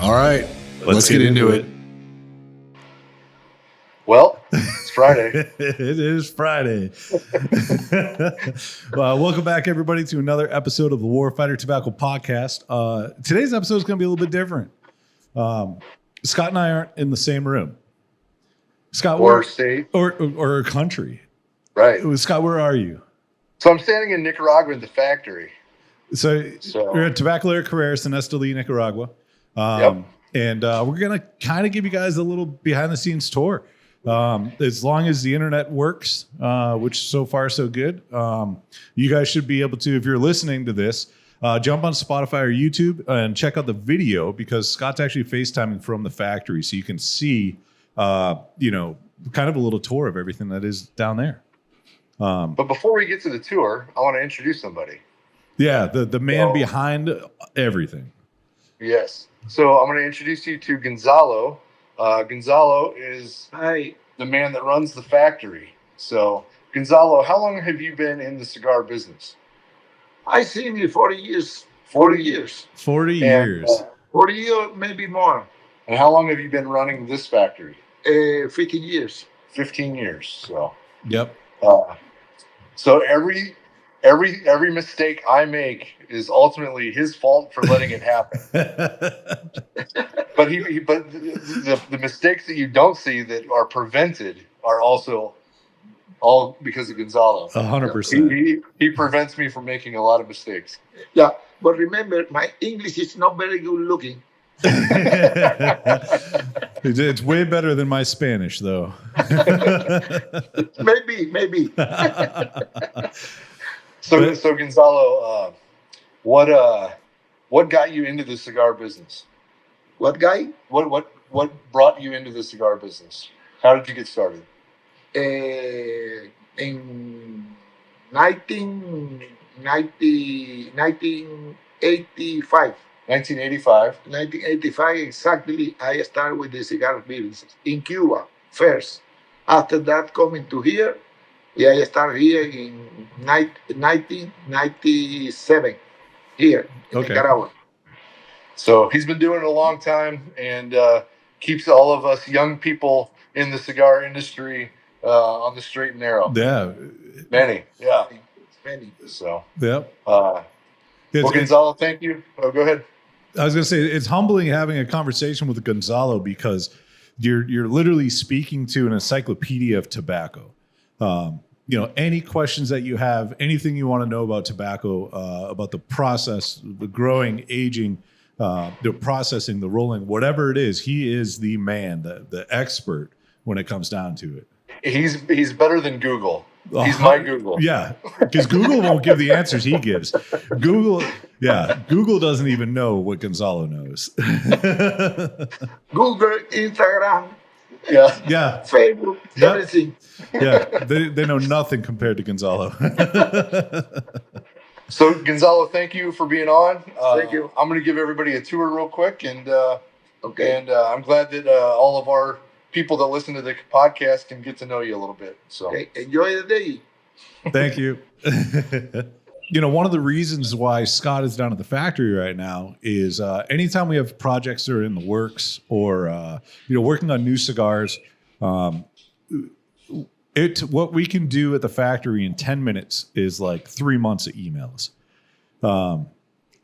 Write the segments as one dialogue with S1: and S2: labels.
S1: All right, let's get into it.
S2: Well, it's Friday.
S1: It is Friday. Well, welcome back, everybody, to another episode of the Warfighter Tobacco Podcast. Today's episode is going to be a little bit different. Scott and I aren't in the same room. Scott,
S2: Or state.
S1: Or a country.
S2: Right.
S1: Scott, where are you?
S2: So I'm standing in Nicaragua at the factory.
S1: So we're at Tabacalera Carreras in Esteli, Nicaragua.
S2: Yep.
S1: And we're going to kind of give you guys a little behind-the-scenes tour. As long as the internet works, which so far so good, you guys should be able to, if you're listening to this, jump on Spotify or YouTube and check out the video because Scott's actually FaceTiming from the factory, so you can see, kind of a little tour of everything that is down there.
S2: But before we get to the tour, I want to introduce somebody.
S1: Yeah, the man behind everything.
S2: Yes. So I'm going to introduce you to Gonzalo. Gonzalo is the man that runs the factory. So, Gonzalo, how long have you been in the cigar business?
S3: I think 40 years. 40 years.
S1: 40 years.
S3: 40 years, maybe more.
S2: And how long have you been running this factory?
S3: 15 years.
S2: 15 years. So.
S1: Yep.
S2: So every mistake I make is ultimately his fault for letting it happen. But the mistakes that you don't see that are prevented are also all because of Gonzalo.
S1: 100%.
S2: He prevents me from making a lot of mistakes.
S3: Yeah, but remember, my English is not very good looking.
S1: It's way better than my Spanish, though.
S3: Maybe.
S2: So Gonzalo, what got you into the cigar business?
S3: What guy?
S2: What brought you into the cigar business? How did you get started?
S3: In 1985.
S2: 1985.
S3: Exactly. I started with the cigar business in Cuba first. After that, coming to here, I started here in 1997 here in Nicaragua.
S2: So he's been doing it a long time and keeps all of us young people in the cigar industry on the straight and narrow.
S1: Yeah.
S2: Many. So.
S1: Yeah.
S2: Well, Gonzalo, thank you. Oh, go ahead.
S1: I was going to say, it's humbling having a conversation with Gonzalo because you're literally speaking to an encyclopedia of tobacco. Any questions that you have, anything you want to know about tobacco, about the process, the growing, aging, the processing, the rolling, whatever it is, he is the man, the expert when it comes down to it.
S2: He's better than Google. He's my Google.
S1: Yeah, because Google won't give the answers he gives. Google doesn't even know what Gonzalo knows.
S3: Google, Instagram, Facebook, everything.
S1: Yeah, they know nothing compared to Gonzalo.
S2: So, Gonzalo, thank you for being on.
S3: Thank you.
S2: I'm going to give everybody a tour real quick, and I'm glad that all of our people that listen to the podcast can get to know you a little bit. So,
S3: enjoy the day.
S1: Thank you. One of the reasons why Scott is down at the factory right now is anytime we have projects that are in the works or working on new cigars, what we can do at the factory in 10 minutes is like 3 months of emails.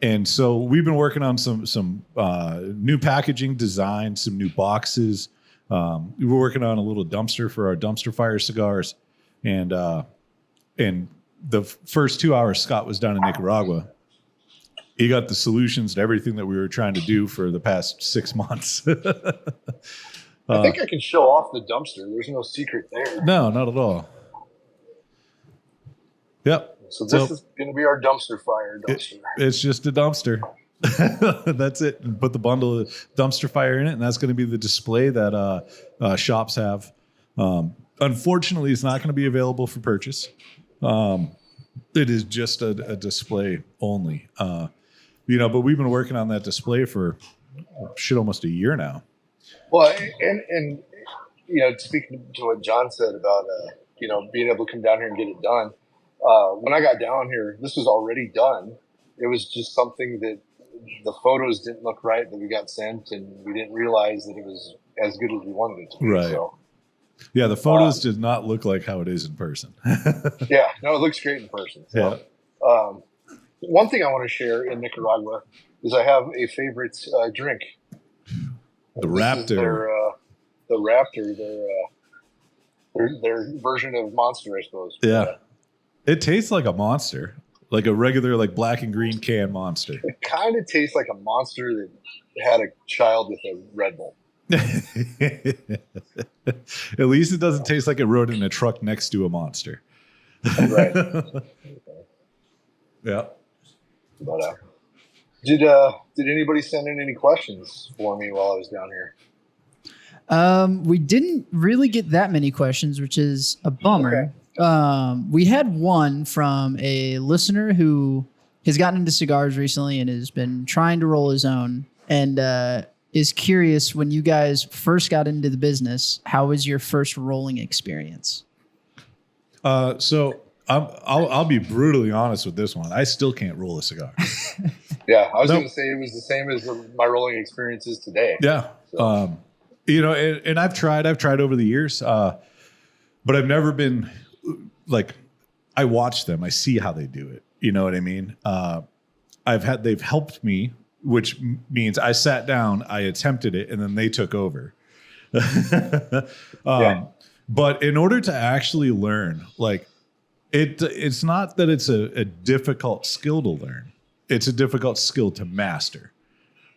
S1: And so we've been working on some new packaging design, some new boxes. We were working on a little dumpster for our dumpster fire cigars, and the first 2 hours Scott was down in Nicaragua, he got the solutions to everything that we were trying to do for the past 6 months.
S2: I think I can show off the dumpster. There's no secret there.
S1: No, not at all. Yep.
S2: So this is going to be our dumpster fire dumpster.
S1: It's just a dumpster. That's it. And put the bundle of dumpster fire in it, and that's going to be the display that shops have. Unfortunately, it's not going to be available for purchase. It is just a display only. But we've been working on that display for almost a year now.
S2: Well, and speaking to what John said about being able to come down here and get it done. When I got down here, this was already done. It was just something that the photos didn't look right that we got sent, and we didn't realize that it was as good as we wanted it to be.
S1: Right.
S2: So,
S1: Yeah, the photos did not look like how it is in person.
S2: yeah, no, it looks great in person. So, one thing I want to share in Nicaragua is I have a favorite drink.
S1: The Raptor.
S2: The Raptor, their version of Monster, I suppose.
S1: Yeah. It tastes like a Monster, like a regular, like black and green can Monster.
S2: It kind of tastes like a Monster that had a child with a Red Bull.
S1: At least it doesn't taste like it rode in a truck next to a Monster.
S2: Right.
S1: Yeah.
S2: But did anybody send in any questions for me while I was down here?
S4: We didn't really get that many questions, which is a bummer. Okay. We had one from a listener who has gotten into cigars recently and has been trying to roll his own, and is curious, when you guys first got into the business, how was your first rolling experience?
S1: So I'll be brutally honest with this one. I still can't roll a cigar.
S2: Yeah, I was going to say it was the same as my rolling experiences today.
S1: Yeah. So. You know, and I've tried over the years, but I've never been like, I watch them. I see how they do it. You know what I mean? They've helped me, which means I sat down, I attempted it, and then they took over. But in order to actually learn, like it's not that it's a difficult skill to learn. It's a difficult skill to master.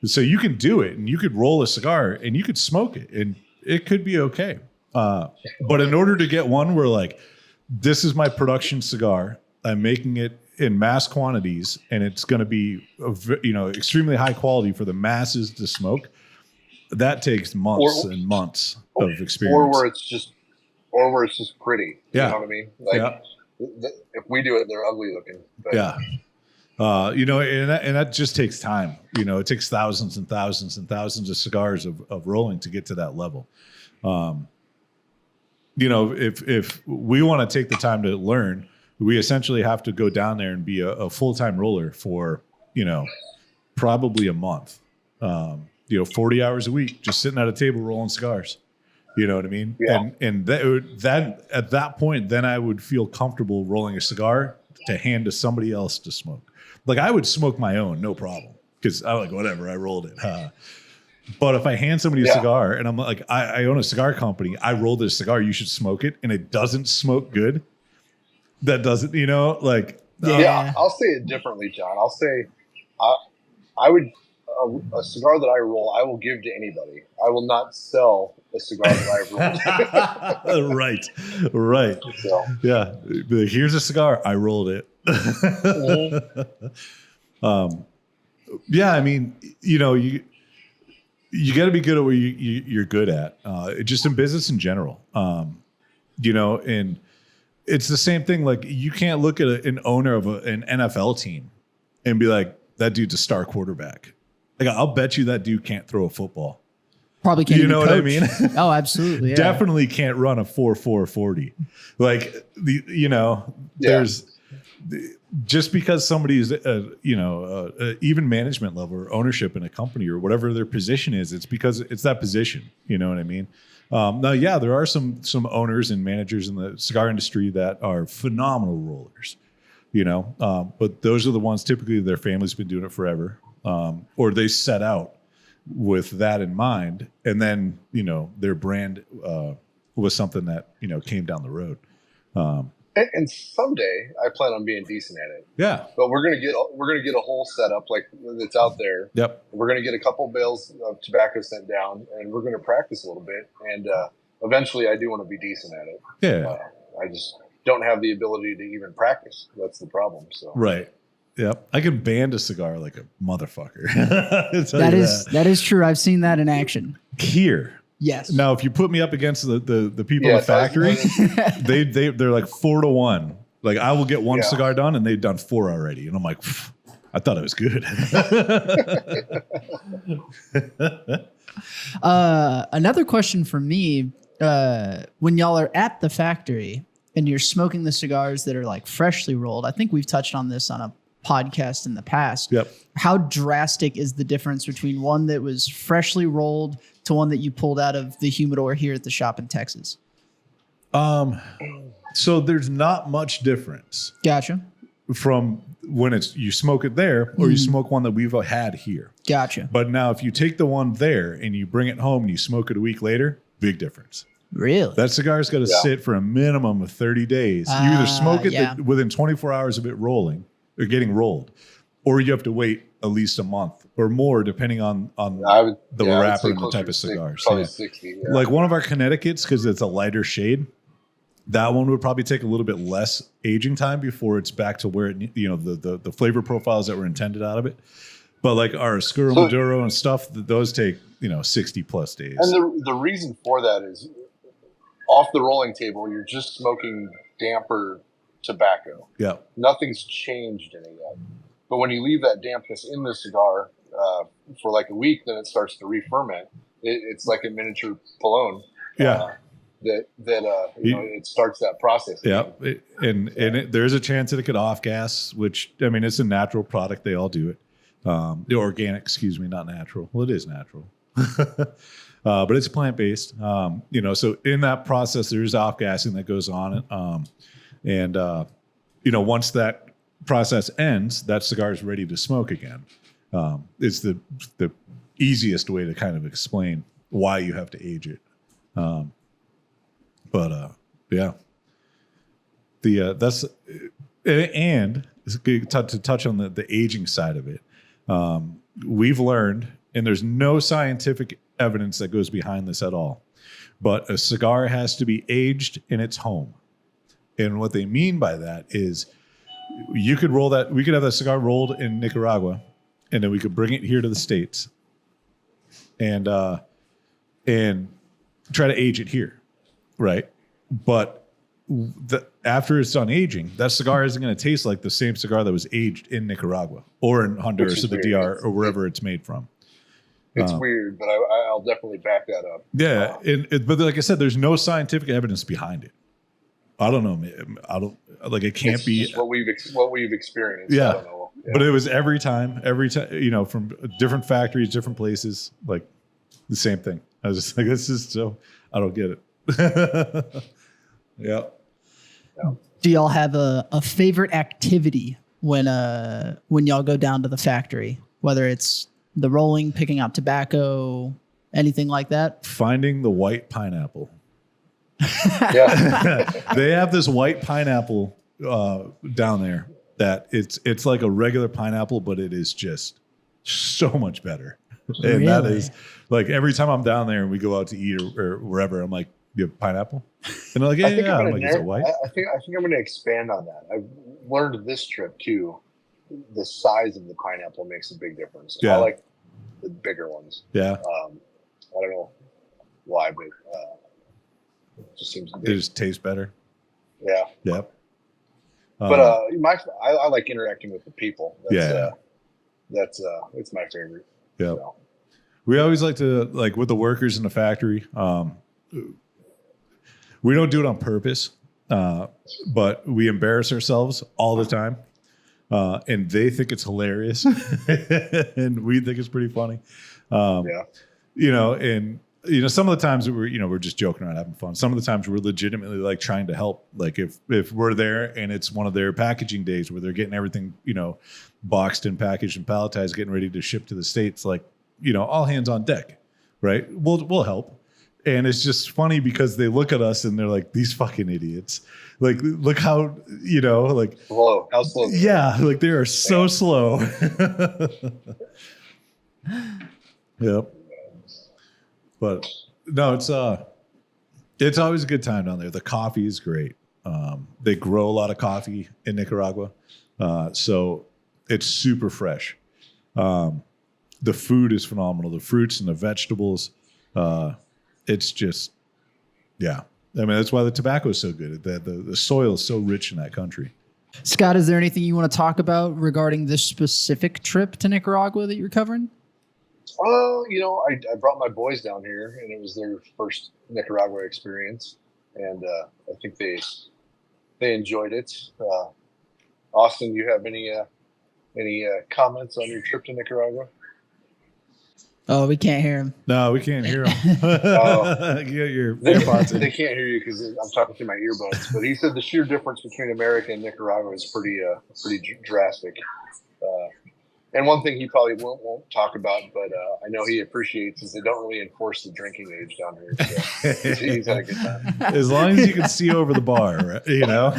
S1: So you can do it, and you could roll a cigar, and you could smoke it, and it could be okay. But in order to get one where, like, this is my production cigar, I'm making it in mass quantities, and it's going to be, extremely high quality for the masses to smoke, that takes months and months of experience.
S2: Or where it's just pretty.
S1: Yeah.
S2: You know what I mean? Like, if we do it, they're ugly looking. But.
S1: Yeah. And that just takes time. You know, it takes thousands and thousands and thousands of cigars of rolling to get to that level. If we want to take the time to learn, we essentially have to go down there and be a full-time roller for, probably a month. 40 hours a week, just sitting at a table rolling cigars. You know what I mean?
S2: Yeah.
S1: And that at that point, then I would feel comfortable rolling a cigar to hand to somebody else to smoke. Like, I would smoke my own, no problem, because I'm like, whatever, I rolled it. But if I hand somebody a cigar and I'm like, I own a cigar company, I rolled this cigar, you should smoke it, and it doesn't smoke good, that doesn't, like.
S2: Yeah, I'll say it differently, John. I'll say I would, a cigar that I roll, I will give to anybody. I will not sell a cigar that I rolled. Right. So.
S1: Yeah. Here's a cigar. I rolled it. I mean, you got to be good at what you're good at, just in business in general. And it's the same thing. Like, you can't look at an owner of an NFL team and be like, that dude's a star quarterback. Like, I'll bet you that dude can't throw a football.
S4: Probably can't.
S1: You know what I mean?
S4: Oh, absolutely. Yeah.
S1: Definitely can't run a 4.40. Like, there's just because somebody's, even management level or ownership in a company or whatever their position is, it's because it's that position. You know what I mean? Now, there are some owners and managers in the cigar industry that are phenomenal rollers, but those are the ones typically their family's been doing it forever. Or they set out with that in mind, and then their brand was something that came down the road.
S2: And someday I plan on being decent at it.
S1: Yeah,
S2: but we're gonna get a whole setup like that's out there.
S1: Yep.
S2: We're gonna get a couple bales of tobacco sent down, and we're gonna practice a little bit. And eventually, I do want to be decent at it.
S1: Yeah.
S2: I just don't have the ability to even practice. That's the problem. So.
S1: Right. Yep. I can band a cigar like a motherfucker.
S4: That is true. I've seen that in action.
S1: Here.
S4: Yes.
S1: Now, if you put me up against the people in the factory, they're like 4-1. Like, I will get one cigar done, and they've done 4 already, and I'm like, I thought it was good.
S4: Another question for me: when y'all are at the factory and you're smoking the cigars that are like freshly rolled, I think we've touched on this on podcast in the past.
S1: Yep.
S4: How drastic is the difference between one that was freshly rolled to one that you pulled out of the humidor here at the shop in Texas?
S1: So there's not much difference
S4: Gotcha.
S1: from when you smoke it there or you smoke one that we've had here.
S4: Gotcha.
S1: But now if you take the one there and you bring it home and you smoke it a week later, big difference.
S4: Really?
S1: That cigar's got to sit for a minimum of 30 days. You either smoke it within 24 hours of it rolling or getting rolled, or you have to wait at least a month or more, depending on the wrapper and the type of cigars.
S2: Probably 60. Yeah.
S1: Like one of our Connecticut's, because it's a lighter shade, that one would probably take a little bit less aging time before it's back to where the flavor profiles that were intended out of it. But like our Oscuro Maduro and stuff, those take 60 plus days.
S2: And the reason for that is off the rolling table, you're just smoking damper tobacco.
S1: Yeah,
S2: nothing's changed in it yet. But when you leave that dampness in the cigar for like a week, then it starts to re-ferment. It's like a miniature Polone.
S1: Yeah.
S2: It starts that process.
S1: Yeah, there's a chance that it could off gas, which I mean, it's a natural product. They all do it. The organic, excuse me, not natural. Well, it is natural, but it's plant based. So in that process, there's off gassing that goes on, once that process ends, that cigar is ready to smoke again. It's the easiest way to kind of explain why you have to age it. That's and to touch on the aging side of it. We've learned, and there's no scientific evidence that goes behind this at all, but a cigar has to be aged in its home. And what they mean by that is we could have that cigar rolled in Nicaragua, and then we could bring it here to the States and try to age it here. Right. But after it's done aging, that cigar isn't going to taste like the same cigar that was aged in Nicaragua or in Honduras or the DR or wherever it's made from.
S2: It's weird, but I'll definitely back that up.
S1: Yeah. But like I said, there's no scientific evidence behind it. I don't know. It can't be
S2: what we've experienced.
S1: Yeah.
S2: I don't know. Yeah.
S1: But it was every time, from different factories, different places, like the same thing. I was just like, this is so, I don't get it. Yeah.
S4: Do y'all have a favorite activity when y'all go down to the factory? Whether it's the rolling, picking out tobacco, anything like that?
S1: Finding the white pineapple.
S2: Yeah.
S1: They have this white pineapple down there that it's like a regular pineapple, but it is just so much better. And that is like every time I'm down there and we go out to eat or wherever, I'm like, you have pineapple? And they're like, yeah. I'm like, is it white?
S2: I think I'm going to expand on that. I've learned this trip too. The size of the pineapple makes a big difference.
S1: Yeah.
S2: I like the bigger ones.
S1: Yeah.
S2: I don't know why, but it just seems to be.
S1: They just taste better.
S2: Yeah.
S1: Yep.
S2: But I like interacting with the people. That's it's my favorite.
S1: Yeah.
S2: So.
S1: We always like to, like with the workers in the factory, we don't do it on purpose, but we embarrass ourselves all the time. And they think it's hilarious and we think it's pretty funny. Some of the times we're just joking around, having fun. Some of the times we're legitimately like trying to help. Like if we're there and it's one of their packaging days where they're getting everything, boxed and packaged and palletized, getting ready to ship to the States, like, all hands on deck, right? We'll help. And it's just funny because they look at us and they're like, these fucking idiots. Like, look how, like.
S2: Slow. How slow?
S1: Yeah. Like they are so slow. Yep. But no, it's always a good time down there. The coffee is great. They grow a lot of coffee in Nicaragua. So it's super fresh. The food is phenomenal. The fruits and the vegetables. It's just, yeah. I mean, that's why the tobacco is so good. The soil is so rich in that country.
S4: Scott, is there anything you want to talk about regarding this specific trip to Nicaragua that you're covering?
S2: Well, I brought my boys down here, and it was their first Nicaragua experience, and I think they enjoyed it. Austin, you have any Any comments on your trip to Nicaragua?
S4: Oh, we can't hear him.
S1: No, we can't hear him.
S2: Oh.
S1: You got your
S2: They
S1: AirPods in.
S2: can't hear you because I'm talking through my earbuds. But he said the sheer difference between America and Nicaragua is pretty drastic. And one thing he probably won't talk about, but I know he appreciates, is they don't really enforce the drinking age down here. So he's had a good time.
S1: As long as you can see over the bar, right? You know.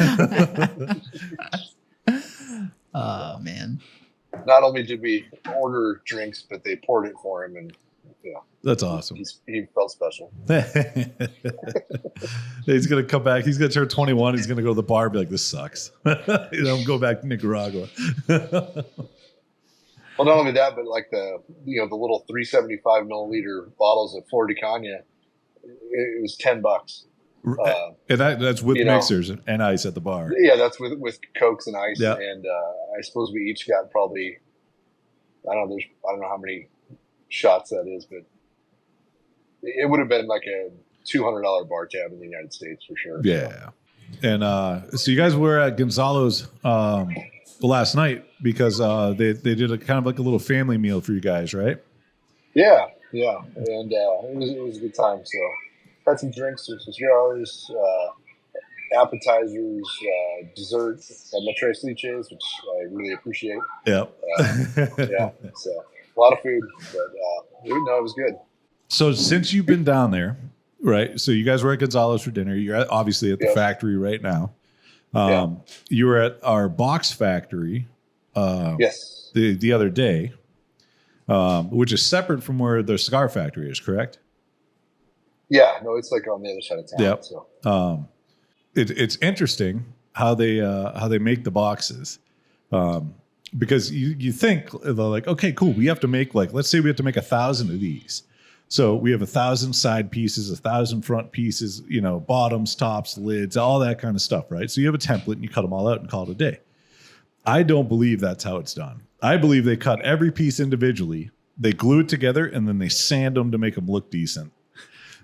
S4: Oh man.
S2: Not only did we order drinks, but they poured it for him, and
S1: That's awesome.
S2: he felt special.
S1: He's gonna come back. He's gonna turn 21. He's gonna go to the bar and be like, "This sucks." Go back to Nicaragua.
S2: Well, not only that, but like the little 375 milliliter bottles of Flor de Caña, it was $10.
S1: And that's with
S2: you know,
S1: mixers and ice at the bar.
S2: Yeah, that's with Cokes and ice.
S1: Yeah.
S2: And I suppose we each got probably, I don't know how many shots that is, but it would have been like a $200 bar tab in the United States for sure.
S1: Yeah. And so you guys were at Gonzalo's last night because they did a kind of like a little family meal for you guys, right?
S2: Yeah, and it was a good time. So had some drinks, some cigars, appetizers, dessert, tres leches, which I really appreciate.
S1: Yep.
S2: Yeah, so a lot of food, but it was good.
S1: So since you've been down there, right? So you guys were at Gonzalo's for dinner. You're obviously at the factory right now. You were at our box factory
S2: Yes.
S1: the other day, which is separate from where the cigar factory is, correct?
S2: Yeah, no, it's like on the other side of town.
S1: Yep.
S2: So.
S1: It's interesting how they make the boxes, because you think they're like, okay, cool, we have to make let's say we have to make 1,000 of these. So we have 1,000 side pieces, 1,000 front pieces, bottoms, tops, lids, all that kind of stuff, right? So you have a template and you cut them all out and call it a day. I don't believe that's how it's done. I believe they cut every piece individually, they glue it together, and then they sand them to make them look decent.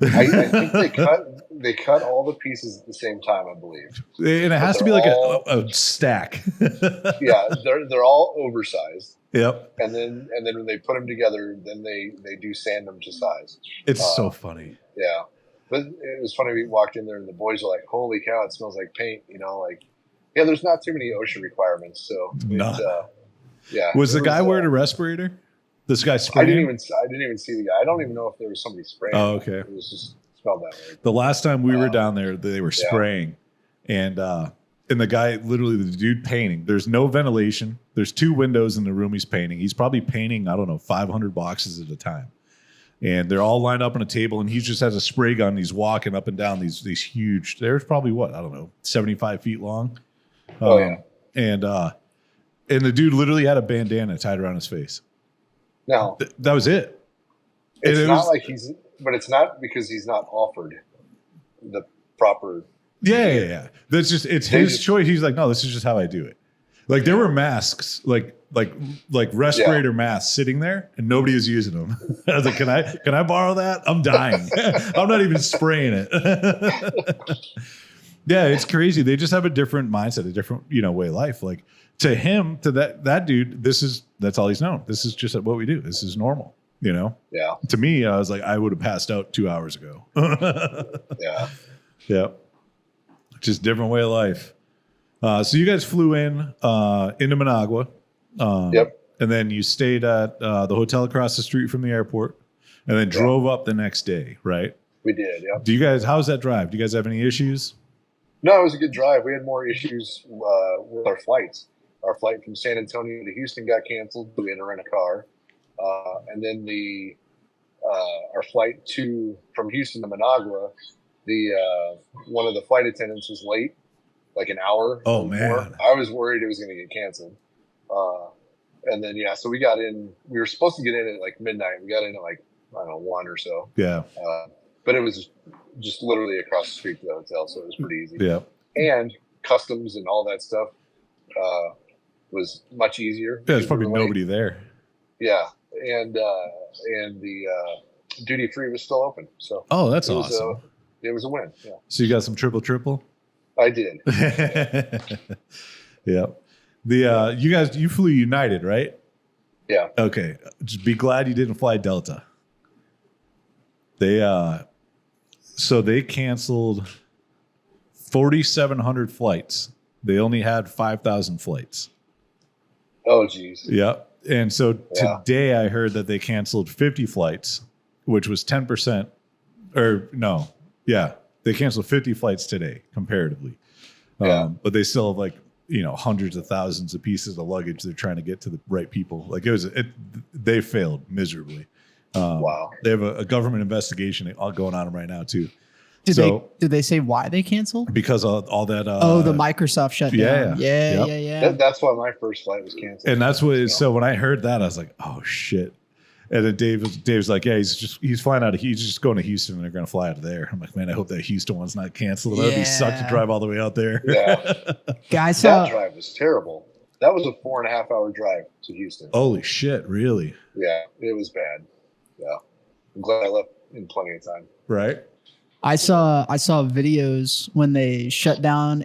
S2: I think they cut all the pieces at the same time, I believe.
S1: And it has to be like a stack.
S2: Yeah, they're all oversized.
S1: Yep.
S2: And then when they put them together, then they do sand them to size.
S1: It's so funny.
S2: Yeah, but it was funny. We walked in there and the boys were like, "Holy cow! It smells like paint." There's not too many OSHA requirements, so yeah.
S1: Was the guy wearing a respirator? This guy spraying?
S2: I didn't even see the guy. I don't even know if there was somebody spraying.
S1: Oh, okay.
S2: It was just smelled that way.
S1: The last time we were down there, they were spraying, and the guy, literally the dude painting. There's no ventilation. There's 2 windows in the room he's painting. He's probably painting, I don't know, 500 boxes at a time, and they're all lined up on a table. And he just has a spray gun. And he's walking up and down these huge. There's probably 75 feet long. And the dude literally had a bandana tied around his face.
S2: No,
S1: That was it.
S2: it's not like but it's not because he's not offered the proper.
S1: Yeah. That's just, it's his choice. He's like, no, this is just how I do it. Like there were masks, like respirator masks sitting there, and nobody was using them. I was like, can I borrow that? I'm dying. I'm not even spraying it. Yeah, it's crazy. They just have a different mindset, a different, way of life. Like to him, to that dude, that's all he's known. This is just what we do. This is normal,
S2: Yeah.
S1: To me, I was like, I would have passed out 2 hours ago.
S2: Yeah.
S1: Yeah. Just different way of life. So you guys flew into Managua.
S2: Yep.
S1: And then you stayed at the hotel across the street from the airport, and then drove up the next day, right?
S2: We did. Yeah.
S1: How's that drive? Do you guys have any issues?
S2: No, it was a good drive. We had more issues with our flights. Our flight from San Antonio to Houston got canceled. We had to rent a car. And then our flight from Houston to Managua, one of the flight attendants was late, like an hour.
S1: Oh,
S2: before.
S1: man.
S2: I was worried it was going to get canceled. And then, so we got in. We were supposed to get in at like midnight. We got in at like, I don't know, 1 or so.
S1: Yeah.
S2: But it was just literally across the street to the hotel, so it was pretty easy.
S1: Yeah.
S2: And customs and all that stuff was much easier.
S1: Yeah, there's probably nobody there.
S2: Yeah, and the duty free was still open. So
S1: that's awesome.
S2: It was a win. Yeah.
S1: So you got some triple?
S2: I did.
S1: Yeah. You flew United, right?
S2: Yeah.
S1: Okay. Just be glad you didn't fly Delta. They canceled 4,700 flights. They only had 5,000 flights.
S2: Oh, geez.
S1: Yep. And so today I heard that they canceled 50 flights, which was 10%. Or no, yeah, they canceled 50 flights today comparatively. But they still have hundreds of thousands of pieces of luggage they're trying to get to the right people. Like they failed miserably.
S2: Wow.
S1: They have a government investigation going on right now too.
S4: Did they say why they canceled?
S1: Because of all that.
S4: The Microsoft shutdown. Yeah.
S2: That's why my first flight was canceled.
S1: And that's what. So when I heard that, I was like, "Oh shit!" And then Dave's like, "Yeah, he's flying out of. He's just going to Houston, and they're going to fly out of there." I'm like, "Man, I hope that Houston one's not canceled. That'd be suck to drive all the way out there."
S2: Yeah,
S4: guys,
S2: that drive was terrible. That was a 4.5-hour drive to Houston.
S1: Holy shit! Really?
S2: Yeah, it was bad. Yeah, I'm glad I left in plenty of time.
S1: Right.
S4: I saw videos when they shut down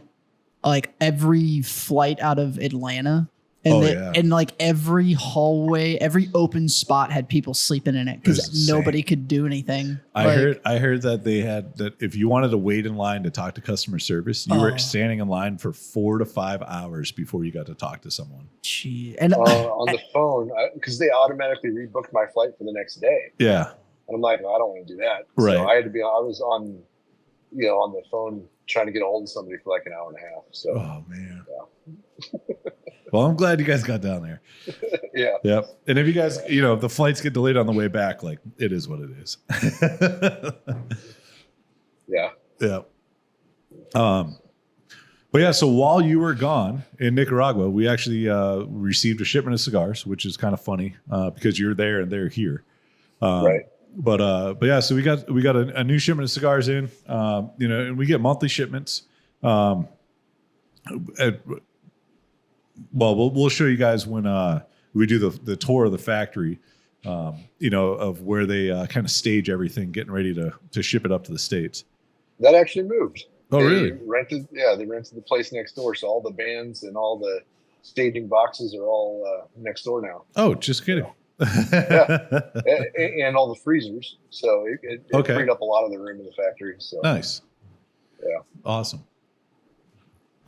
S4: like every flight out of Atlanta, and and like every hallway, every open spot had people sleeping in it because nobody could do anything.
S1: I heard that they had that if you wanted to wait in line to talk to customer service, you were standing in line for 4 to 5 hours before you got to talk to someone.
S4: Gee. And
S2: on the phone, because they automatically rebooked my flight for the next day.
S1: Yeah.
S2: And I'm like, I don't want to do that.
S1: Right.
S2: So I was on the phone trying to get a hold of somebody for like an hour and a half. So.
S1: Oh man. Yeah. Well, I'm glad you guys got down there.
S2: Yeah.
S1: Yep. And if you guys, if the flights get delayed on the way back, like it is what it is.
S2: Yeah.
S1: Yeah. But yeah, so while you were gone in Nicaragua, we actually received a shipment of cigars, which is kind of funny because you're there and they're here.
S2: Right.
S1: But yeah, so we got a new shipment of cigars in, and we get monthly shipments. We'll show you guys when we do the tour of the factory, of where they kind of stage everything, getting ready to ship it up to the States.
S2: That actually moved.
S1: Oh, really?
S2: They rented the place next door, so all the bands and all the staging boxes are all next door now.
S1: Oh, just kidding.
S2: Yeah, and all the freezers. So it freed up a lot of the room in the factory. So
S1: nice.
S2: Yeah.
S1: Awesome.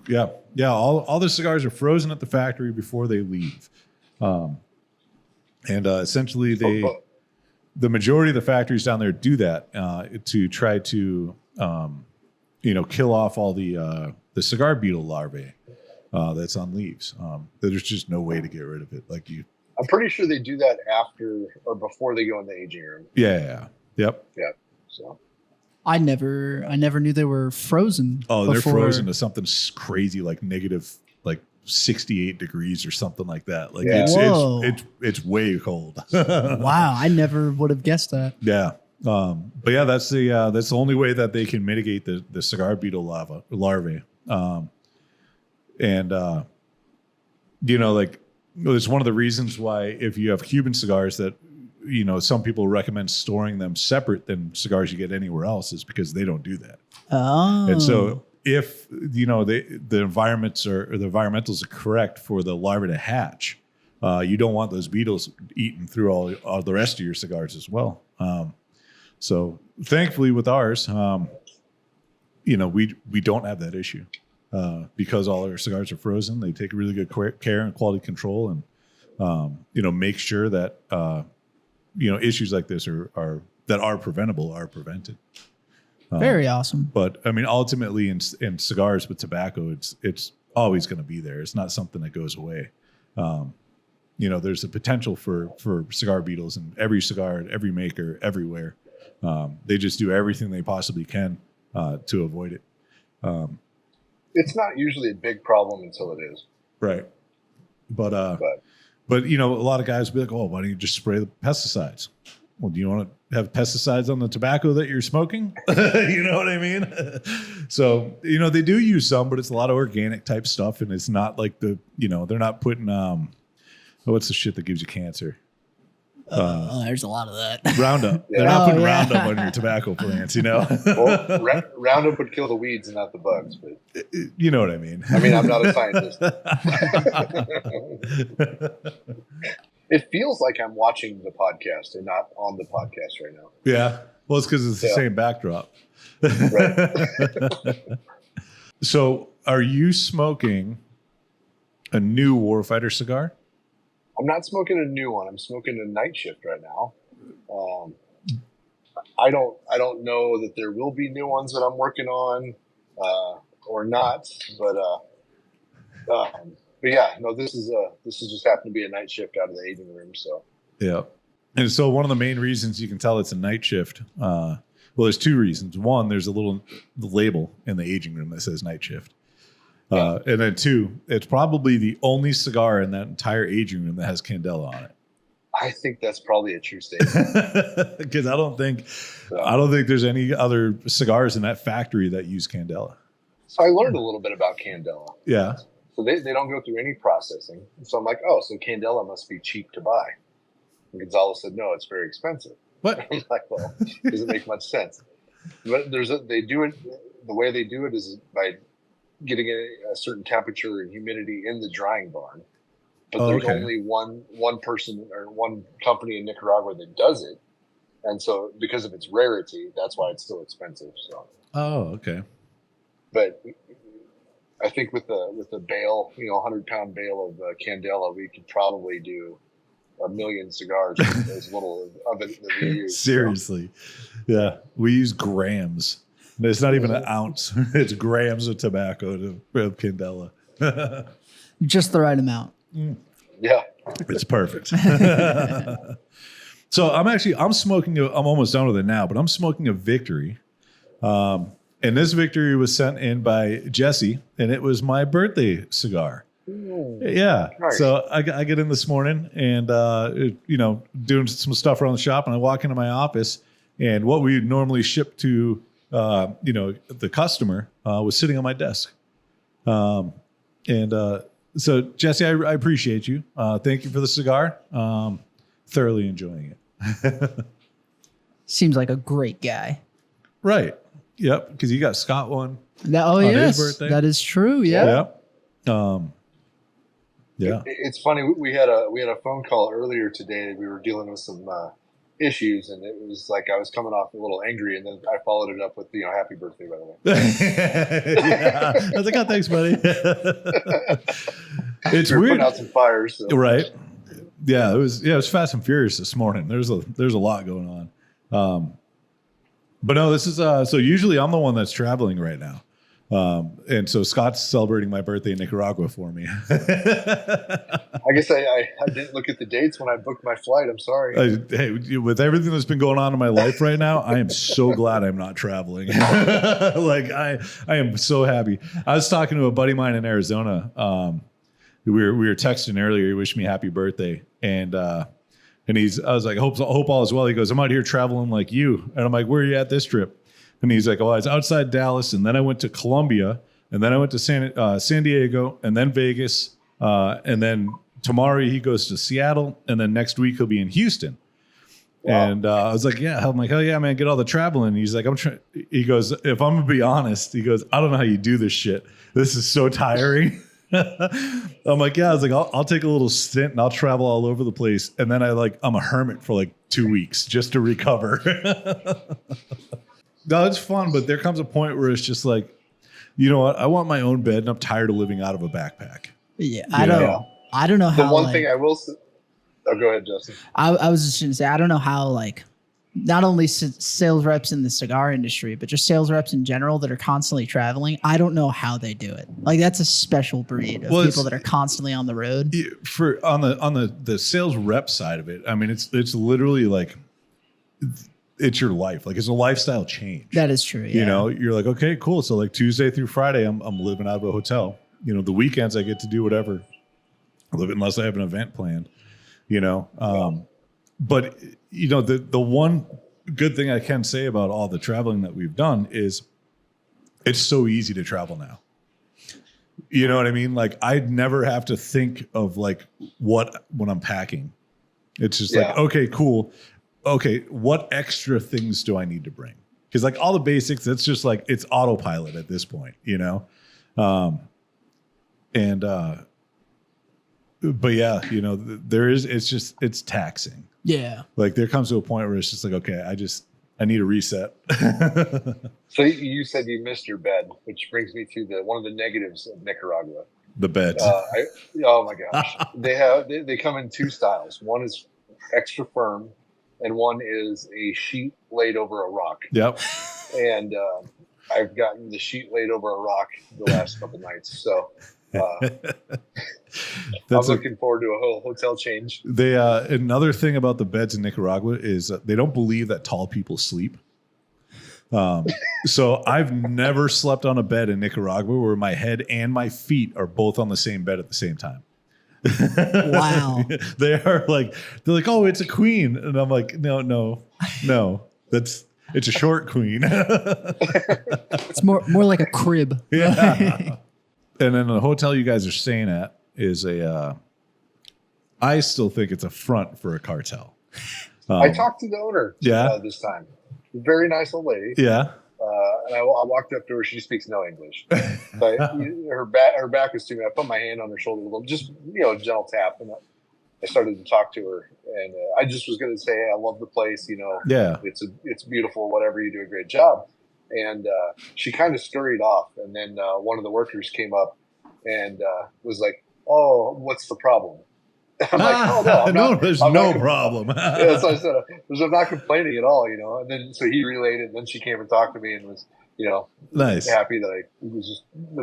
S1: Yeah. All the cigars are frozen at the factory before they leave, and essentially the majority of the factories down there do that to try to kill off all the cigar beetle larvae that's on leaves. There's just no way to get rid of it.
S2: I'm pretty sure they do that after or before they go in the aging room.
S1: Yeah. Yep.
S2: Yeah. So
S4: I never knew they were frozen.
S1: Oh, they're frozen to something crazy like negative 68 degrees or something like that. It's way cold.
S4: Wow, I never would have guessed that.
S1: Yeah. But yeah, that's the only way that they can mitigate the cigar beetle larvae. It's one of the reasons why if you have Cuban cigars that, some people recommend storing them separate than cigars you get anywhere else is because they don't do that.
S4: Oh.
S1: And so if, the environments or the environmentals are correct for the larvae to hatch, you don't want those beetles eating through all the rest of your cigars as well. So thankfully with ours, we don't have that issue. Because all our cigars are frozen, they take really good care and quality control, and make sure that issues like this are preventable are prevented.
S4: Very awesome.
S1: But I mean, ultimately, in cigars with tobacco, it's always going to be there. It's not something that goes away. There's a potential for cigar beetles in every cigar, every maker, everywhere. They just do everything they possibly can to avoid it.
S2: It's not usually a big problem until it is.
S1: Right. But a lot of guys will be like, oh, why don't you just spray the pesticides? Well, do you want to have pesticides on the tobacco that you're smoking? You know what I mean? So, they do use some, but it's a lot of organic type stuff. And it's not like they're not putting, what's the shit that gives you cancer?
S4: There's a lot of that.
S1: Roundup.
S2: Yeah.
S1: They're not putting
S4: Oh, yeah.
S1: Roundup on your tobacco plants,
S2: Well, Roundup would kill the weeds and not the bugs, but
S1: You know what I mean.
S2: I mean, I'm not a scientist. It feels like I'm watching the podcast and not on the podcast right now.
S1: Yeah. Well, it's because it's the same backdrop.
S2: Right.
S1: So, are you smoking a new Warfighter cigar?
S2: I'm not smoking a new one. I'm smoking a night shift right now. I don't know that there will be new ones that I'm working on or not, but yeah, no, this is just happened to be a night shift out of the aging room. So
S1: Yeah. And so one of the main reasons you can tell it's a night shift, well, there's two reasons. One, there's a little label in the aging room that says night shift. And then two, it's probably the only cigar in that entire aging room that has Candela on it.
S2: I think that's probably a true statement.
S1: Because I don't think there's any other cigars in that factory that use Candela.
S2: So I learned a little bit about Candela.
S1: Yeah.
S2: So they don't go through any processing. So I'm like, oh, so Candela must be cheap to buy. And Gonzalo said, no, it's very expensive.
S1: What?
S2: I'm like, well, doesn't make much sense. But they do it. The way they do it is by getting a certain temperature and humidity in the drying barn. But there's only one person or one company in Nicaragua that does it, and so because of its rarity, that's why it's so expensive. So.
S1: Oh, okay.
S2: But I think with the bale, 100-pound bale of Candela, we could probably do 1 million cigars with as little of it that we use.
S1: Seriously. So. Yeah. We use grams. It's not even an ounce. It's grams of tobacco to Candela.
S4: Just the right amount.
S2: Yeah.
S1: It's perfect. So I'm smoking, I'm almost done with it now, but I'm smoking a Victory. And this Victory was sent in by Jesse, and it was my birthday cigar. Yeah.
S2: Nice.
S1: So I get in this morning and, doing some stuff around the shop, and I walk into my office, and what we normally ship to, the customer was sitting on my desk. So Jesse, I appreciate you. Thank you for the cigar. Thoroughly enjoying it.
S4: Seems like a great guy.
S1: Right. Yep. Because you got Scott one.
S4: On
S1: his birthday.
S4: That is true. Yeah.
S1: Yep. Yeah.
S2: It's funny. We had a phone call earlier today. We were dealing with some issues, and it was like I was coming off a little angry, and then I followed it up with happy birthday, by the way.
S1: Yeah. I was like, oh, thanks, buddy. It's
S2: We're
S1: weird.
S2: putting out some fires, so.
S1: Right. Yeah, it was Fast and Furious this morning. There's a lot going on. But no, this is so usually I'm the one that's traveling right now. And so Scott's celebrating my birthday in Nicaragua for me.
S2: I guess I didn't look at the dates when I booked my flight. I'm sorry.
S1: Hey, with everything that's been going on in my life right now, I am so glad I'm not traveling. Like I am so happy. I was talking to a buddy of mine in Arizona. We were texting earlier. He wished me happy birthday, and I was like, hope all is well. He goes, I'm out here traveling like you, and I'm like, where are you at this trip? And he's like, oh, I was outside Dallas, and then I went to Colombia, and then I went to San Diego, and then Vegas, and then tomorrow he goes to Seattle, and then next week he'll be in Houston. Wow. And I was like, yeah. I'm like, oh yeah, man, get all the traveling. And he's like, he goes, if I'm gonna be honest, he goes, I don't know how you do this shit. This is so tiring. I'm like, yeah. I was like, I'll take a little stint and I'll travel all over the place, and then I'm a hermit for like 2 weeks just to recover. No, it's fun, but there comes a point where it's just like, you know what? I want my own bed, and I'm tired of living out of a backpack.
S4: Yeah, I don't know how.
S2: The one thing I will say. Oh, go ahead, Justin.
S4: I was just going to say, I don't know how not only sales reps in the cigar industry, but just sales reps in general that are constantly traveling. I don't know how they do it. Like, that's a special breed of people that are constantly on the road.
S1: On the sales rep side of it, I mean, it's literally like, it's your life. Like, it's a lifestyle change.
S4: That is true. Yeah.
S1: You're like, okay, cool. So like Tuesday through Friday, I'm living out of a hotel. The weekends I get to do whatever, unless I have an event planned. But the one good thing I can say about all the traveling that we've done is it's so easy to travel now. You know what I mean? Like, I'd never have to think of when I'm packing. It's just like, okay, cool. Okay, what extra things do I need to bring? Because like all the basics, it's just like it's autopilot at this point, you know? But yeah, you know, it's taxing.
S4: Yeah.
S1: Like there comes to a point where it's just like, okay, I need a reset.
S2: So you said you missed your bed, which brings me to one of the negatives of Nicaragua.
S1: The beds.
S2: Oh my gosh, they come in two styles. One is extra firm, and one is a sheet laid over a rock.
S1: Yep.
S2: And I've gotten the sheet laid over a rock the last couple nights, so I'm looking forward to a whole hotel change.
S1: They another thing about the beds in Nicaragua is they don't believe that tall people sleep. So I've never slept on a bed in Nicaragua where my head and my feet are both on the same bed at the same time.
S4: Wow.
S1: They're like, oh, it's a queen. And I'm like, no. It's a short queen.
S4: It's more like a crib.
S1: Yeah. And then the hotel you guys are staying at is I still think it's a front for a cartel.
S2: I talked to the owner this time. Very nice old lady.
S1: Yeah.
S2: And I walked up to her. She speaks no English, but her back was to me. I put my hand on her shoulder a little, just a gentle tap, and I started to talk to her. And I just was going to say, hey, I love the place.
S1: Yeah,
S2: it's beautiful. Whatever, you do a great job. And she kind of scurried off, and then one of the workers came up and was like, "Oh, what's the problem?" I'm like, "Oh no,
S1: there's no problem."
S2: Yeah, so I said, I'm not complaining at all, And then so he relayed it, and then she came and talked to me and was,
S1: nice,
S2: happy that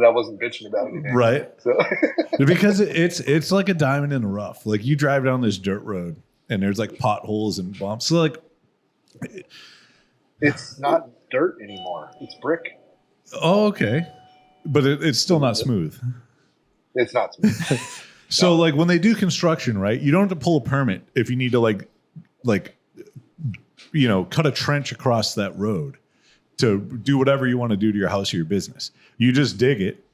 S2: I wasn't bitching about anything,
S1: right?
S2: So.
S1: Because it's like a diamond in the rough. Like you drive down this dirt road and there's like potholes and bumps. So like,
S2: it's not dirt anymore; it's brick.
S1: Oh, okay, but it's still not smooth.
S2: It's not smooth.
S1: So like when they do construction, right, you don't have to pull a permit if you need to like cut a trench across that road to do whatever you want to do to your house or your business. You just dig it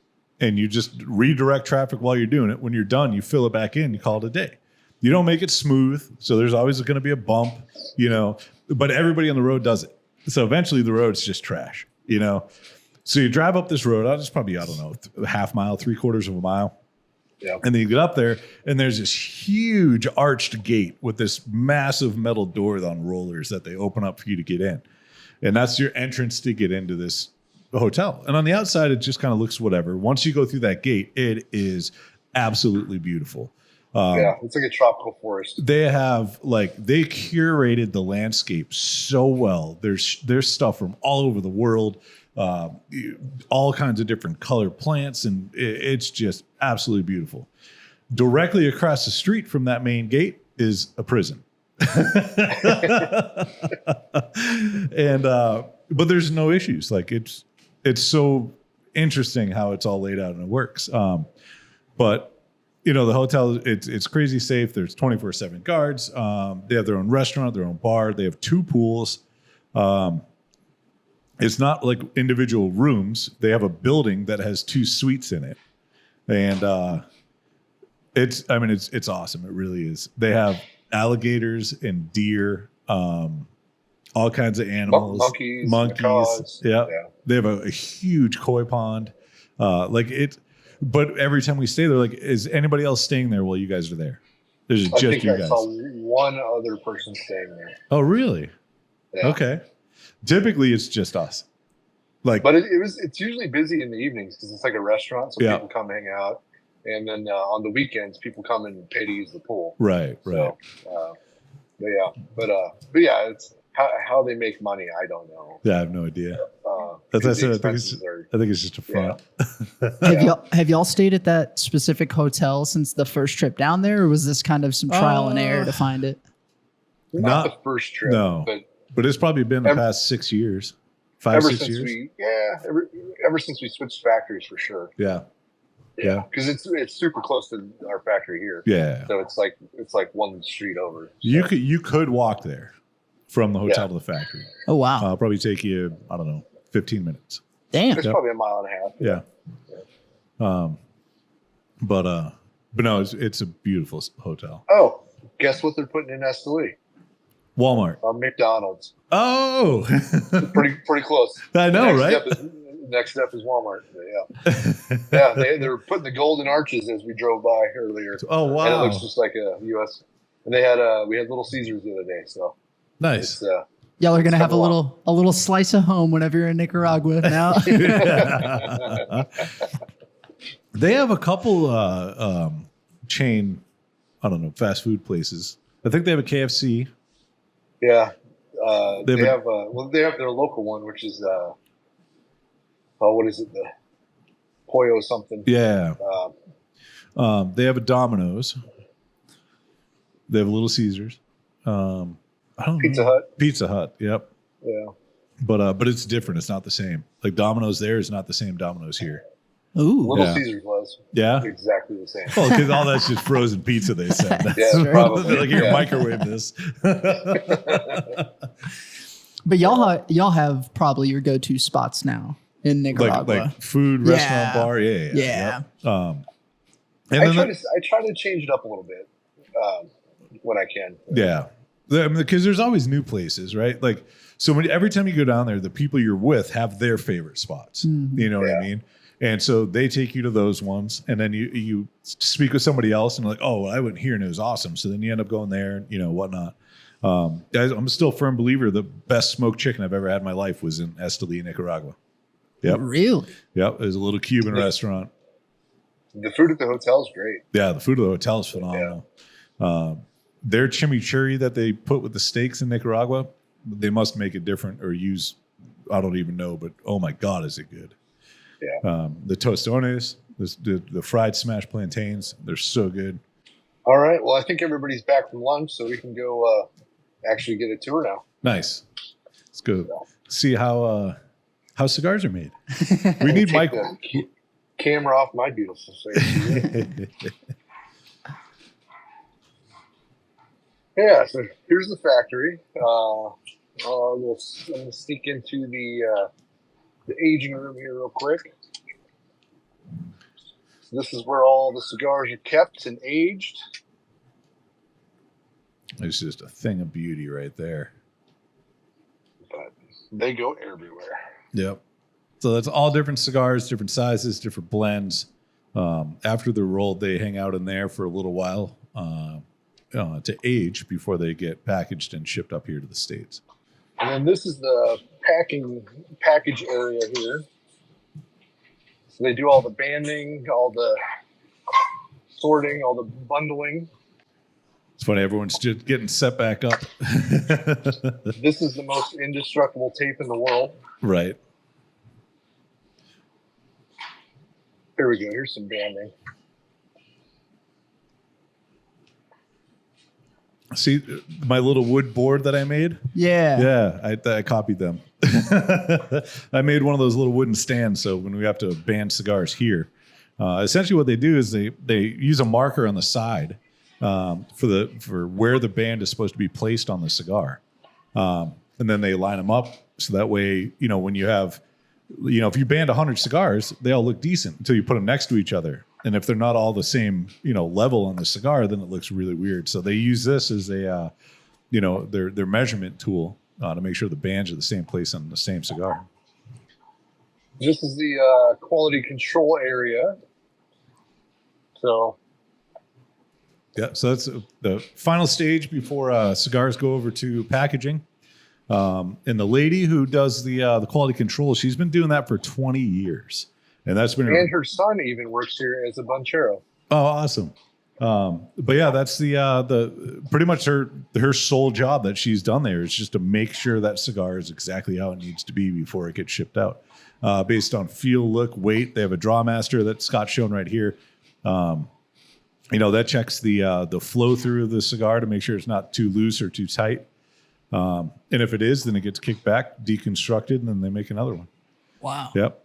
S1: and you just redirect traffic while you're doing it. When you're done, you fill it back in, you call it a day. You don't make it smooth. So there's always going to be a bump, but everybody on the road does it. So eventually the road's just trash, So you drive up this road, it's probably, I don't know, a half mile, 3/4 of a mile.
S2: Yeah.
S1: And then you get up there and there's this huge arched gate with this massive metal door on rollers that they open up for you to get in. And that's your entrance to get into this hotel. And on the outside, it just kind of looks whatever. Once you go through that gate, it is absolutely beautiful.
S2: It's like a tropical forest.
S1: They have they curated the landscape so well. There's stuff from all over the world. All kinds of different color plants, and it's just absolutely beautiful. Directly across the street from that main gate is a prison. And but there's no issues. Like it's so interesting how it's all laid out and it works. But the hotel, it's crazy safe. There's 24/7 guards. They have their own restaurant, their own bar. They have 2 pools. It's not like individual rooms. They have a building that has 2 suites in it. And it's awesome. It really is. They have alligators and deer, all kinds of animals.
S2: Monkeys.
S1: Monkeys. Yeah. They have a huge koi pond. But every time we stay there, is anybody else staying there while you guys are there? There's just you guys.
S2: I saw one other person staying there.
S1: Oh, really?
S2: Yeah.
S1: Okay. Typically, it's just us.
S2: But it's usually busy in the evenings because it's like a restaurant, so people come hang out, and then on the weekends, people come and pay to use the pool.
S1: Right.
S2: So, but it's how they make money. I don't know.
S1: Yeah, I have no idea. As I said, I think it's just a front.
S2: Yeah.
S4: Have y'all stayed at that specific hotel since the first trip down there, or was this kind of some trial and error to find it?
S2: Not the first trip,
S1: no. But it's probably been the past 6 years, 5-6 years.
S2: Ever since we switched factories, for sure.
S1: Yeah.
S2: Because it's super close to our factory here.
S1: Yeah.
S2: So it's like one street over. So.
S1: You could walk there from the hotel to the factory.
S4: Oh wow!
S1: It'll probably take you 15 minutes.
S4: Damn.
S2: It's probably a mile and a half.
S1: Yeah. But no, it's a beautiful hotel.
S2: Oh, Guess what they're putting in Esteli?
S1: Walmart.
S2: McDonald's.
S1: Oh,
S2: Pretty close.
S1: I know,
S2: Next step is Walmart. Yeah, they're putting the golden arches as we drove by earlier.
S1: Oh wow!
S2: And it looks just like a U.S. And we had Little Caesars the other day, so
S1: nice.
S4: Y'all are gonna have a little slice of home whenever you're in Nicaragua now.
S1: They have a couple chain, I don't know, fast food places. I think they have a KFC.
S2: Yeah, they have their local one, which is what is it, the Pollo something?
S1: Yeah. They have a Domino's. They have a Little Caesars. I don't
S2: Pizza
S1: know.
S2: Hut.
S1: Pizza Hut. Yep.
S2: Yeah.
S1: But it's different. It's not the same. Like Domino's there is not the same Domino's here.
S4: Ooh.
S2: Little Caesars was.
S1: Yeah.
S2: Exactly the same.
S1: Well, because all that's just frozen pizza. They said. That's
S2: Yeah, probably.
S1: like here, microwave this.
S4: But y'all have probably your go-to spots now in Nicaragua.
S1: like food, restaurant, bar. Yeah.
S4: Yeah.
S1: Yep.
S2: I try to change it up a little bit when I can.
S1: Yeah. Because there's always new places, right? Like, so every time you go down there, the people you're with have their favorite spots.
S4: Mm-hmm.
S1: You know what I mean? And so they take you to those ones, and then you speak with somebody else, and like, oh, well, I went here and it was awesome. So then you end up going there, and whatnot. I'm still a firm believer the best smoked chicken I've ever had in my life was in Esteli, Nicaragua. Yep.
S4: Really?
S1: Yep. It was a little Cuban restaurant.
S2: The food at the hotel is great.
S1: Yeah, the food at the hotel is phenomenal. Their chimichurri that they put with the steaks in Nicaragua, they must make it different or use, I don't even know, but oh my God, is it good.
S2: Yeah.
S1: The tostones, the fried smashed plantains, they're so good.
S2: All right. Well, I think everybody's back from lunch, so we can go actually get a tour now.
S1: Nice. Let's go see how cigars are made. We need Mike.
S2: Camera off my beautiful face. Yeah, so here's the factory. I'm going to sneak into the aging room here real quick. So this is where all the cigars are kept and aged.
S1: It's just a thing of beauty right there.
S2: But they go everywhere.
S1: Yep. So that's all different cigars, different sizes, different blends. After they're rolled, they hang out in there for a little while to age before they get packaged and shipped up here to the States.
S2: And then this is the package area here. So they do all the banding, all the sorting, all the bundling.
S1: It's funny, everyone's just getting set back up.
S2: This is the most indestructible tape in the world.
S1: Right.
S2: Here we go. Here's some banding.
S1: See my little wood board that I made?
S4: Yeah.
S1: Yeah, I copied them. I made one of those little wooden stands, so when we have to band cigars here, essentially what they do is they use a marker on the side for where the band is supposed to be placed on the cigar, and then they line them up so that way when you have if you band 100 cigars, they all look decent until you put them next to each other. And if they're not all the same, level on the cigar, then it looks really weird. So they use this as a, their measurement tool to make sure the bands are the same place on the same cigar.
S2: This is the quality control area. So.
S1: Yeah, so that's the final stage before cigars go over to packaging. And the lady who does the quality control, she's been doing that for 20 years. And that's been
S2: her son even works here as a bunchero.
S1: Oh, awesome. But yeah, that's the pretty much her sole job that she's done there is just to make sure that cigar is exactly how it needs to be before it gets shipped out. Based on feel, look, weight. They have a draw master that Scott's shown right here. That checks the flow through of the cigar to make sure it's not too loose or too tight. And if it is, then it gets kicked back, deconstructed, and then they make another one.
S4: Wow.
S1: Yep.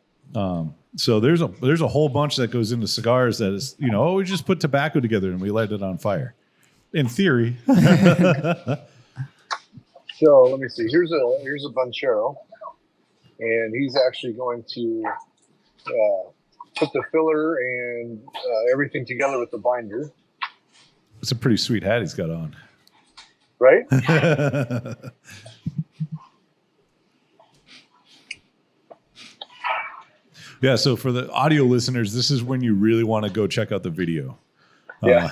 S1: So there's a whole bunch that goes into cigars that is, we just put tobacco together and we light it on fire. In theory.
S2: So let me see. Here's a bunchero, and he's actually going to put the filler and everything together with the binder.
S1: It's a pretty sweet hat he's got on.
S2: Right?
S1: Yeah, so for the audio listeners, this is when you really want to go check out the video.
S2: Yeah.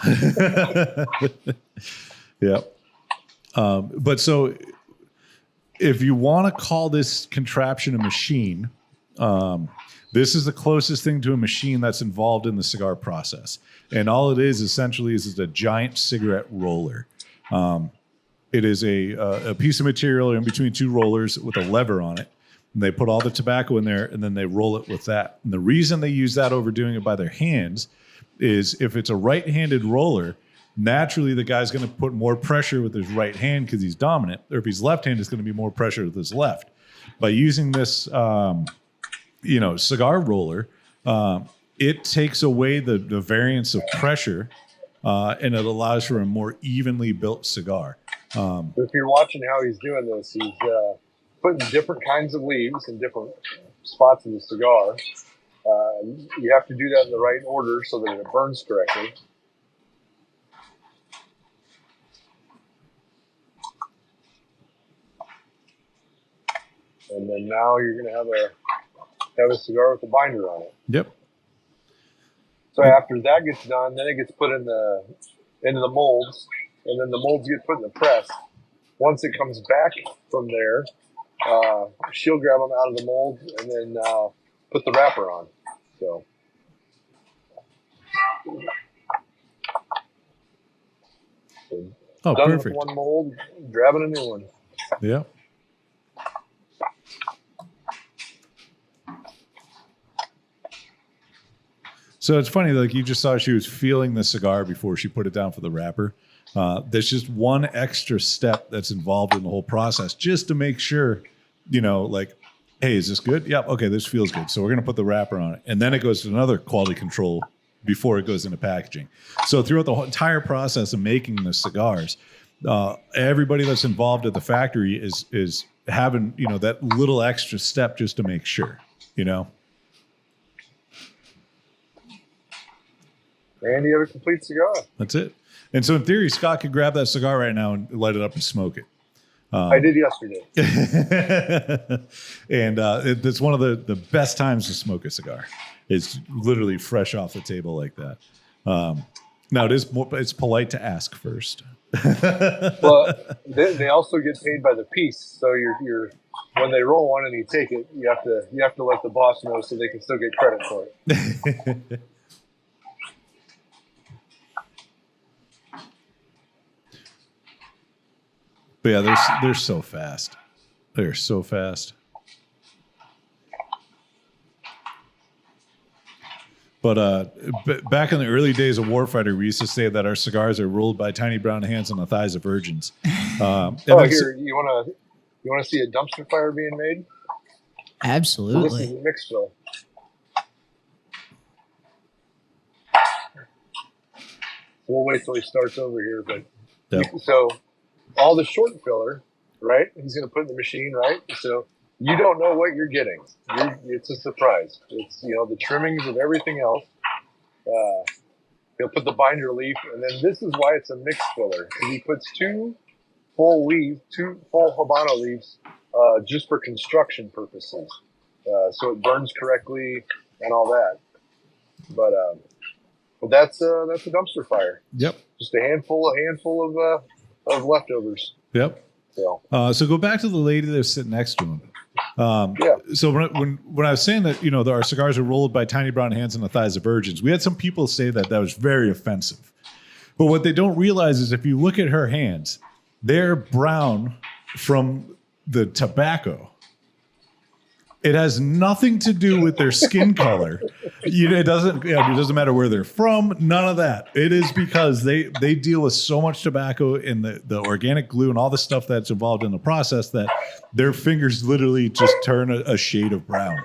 S1: Yeah. But so if you want to call this contraption a machine, this is the closest thing to a machine that's involved in the cigar process. And all it is essentially is a giant cigarette roller. It is a piece of material in between two rollers with a lever on it. And they put all the tobacco in there, and then they roll it with that. And the reason they use that over doing it by their hands is if it's a right-handed roller, naturally the guy's going to put more pressure with his right hand because he's dominant. Or if he's left-handed, it's going to be more pressure with his left. By using this, cigar roller, it takes away the variance of pressure, and it allows for a more evenly built cigar.
S2: If you're watching how he's doing this, he's putting different kinds of leaves in different spots of the cigar. You have to do that in the right order so that it burns correctly. And then now you're going to have a cigar with a binder on it.
S1: Yep.
S2: So after that gets done, then it gets put into the molds, and then the molds get put in the press. Once it comes back from there, she'll grab them out of the mold and then put the wrapper on. So.
S1: Oh,
S2: done
S1: perfect.
S2: with one mold, grabbing a new one.
S1: Yeah. So it's funny, like you just saw she was feeling the cigar before she put it down for the wrapper. There's just one extra step that's involved in the whole process just to make sure, like, hey, is this good? Yep. Okay, this feels good. So we're going to put the wrapper on it. And then it goes to another quality control before it goes into packaging. So throughout the whole entire process of making the cigars, everybody that's involved at the factory is having, that little extra step just to make sure,
S2: And you have a complete cigar.
S1: That's it. And so in theory, Scott could grab that cigar right now and light it up and smoke it.
S2: I did yesterday.
S1: And it's one of the best times to smoke a cigar. It's literally fresh off the table like that. Now it's polite to ask first.
S2: Well, they also get paid by the piece. So you're when they roll one and you take it, you have to let the boss know so they can still get credit for it.
S1: But yeah, they're so fast. They're so fast. But back in the early days of Warfighter, we used to say that our cigars are rolled by tiny brown hands on the thighs of virgins.
S2: Here, you want to see a dumpster fire being made?
S4: Absolutely.
S2: So this is a mixed fill. We'll wait till he starts over here, but
S1: Yep.
S2: So all the short filler, right? He's going to put in the machine, right? So you don't know what you're getting. It's a surprise. It's the trimmings of everything else. He'll put the binder leaf, and then this is why it's a mixed filler. He puts two full Habano leaves, just for construction purposes, so it burns correctly and all that. But that's a dumpster fire.
S1: Yep.
S2: Just a handful of leftovers.
S1: Yep. So go back to the lady that's sitting next to him.
S2: Yeah.
S1: So when I was saying that our cigars are rolled by tiny brown hands on the thighs of virgins, we had some people say that was very offensive. But what they don't realize is if you look at her hands, they're brown from the tobacco. It has nothing to do with their skin color. It doesn't matter where they're from. None of that. It is because they deal with so much tobacco and the organic glue and all the stuff that's involved in the process that their fingers literally just turn a shade of brown.